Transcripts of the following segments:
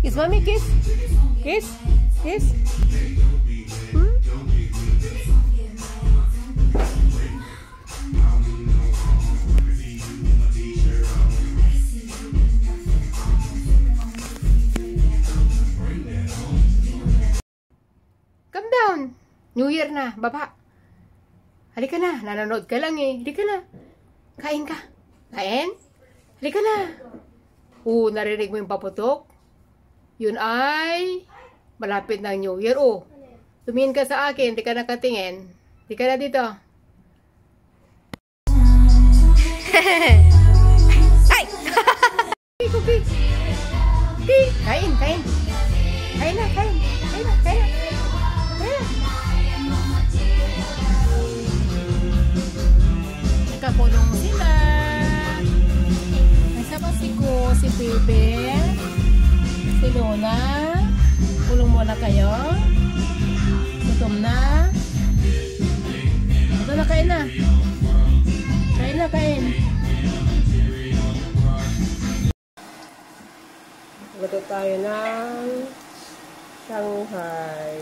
Kiss, mommy, kiss. Kiss. Kiss. Hmm? Come down. New Year na, baba. Halika na, nanonood ka lang eh. Halika na. Kain ka. Kain? Halika na. Narinig mo yung paputok? Yun ay malapit ng New Year. Tumingin ka sa akin, hindi ka nakatingin. Hindi ka na dito. Ay! Cookie! Cookie! Kain, kain. Kain na, kain. Kain na, kain na. Nagkakulong sila. Nasa ba si Bebe? Si Luna? Kulong muna kayo? Gutom na? Ito na, kain na. Kain na, kain. Luto tayo ng Shanghai.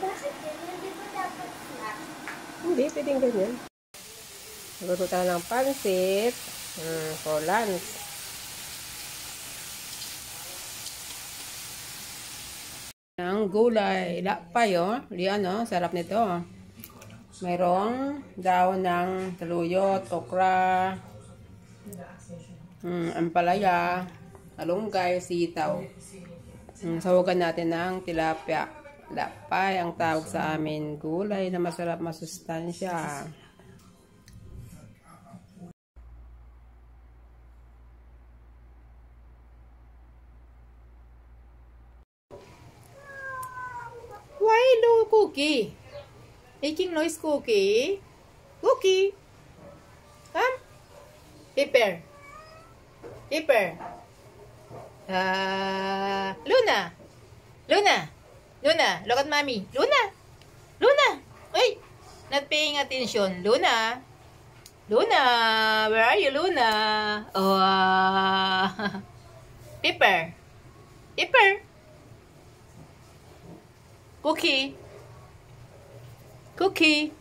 Bakit ganyan? Di ba dapat flat? Hindi, pwedeng ganyan. Luto tayo ng pansit for lunch. Ang gulay, lapay Lian sarap nito. Mayroong daon ng taluyot, okra, ampalaya, malunggay, sitaw. Sawagan natin ng tilapia. Lapay ang tawag sa amin. Gulay na masarap, masustansya. Why no Cookie? Making noise, Cookie. Cookie. Come. Pepper. Pepper. Luna. Luna. Luna. Look at mommy. Luna. Luna. Wait. Not paying attention. Luna. Luna. Where are you, Luna? Pepper. Pepper. Cookie. Cookie.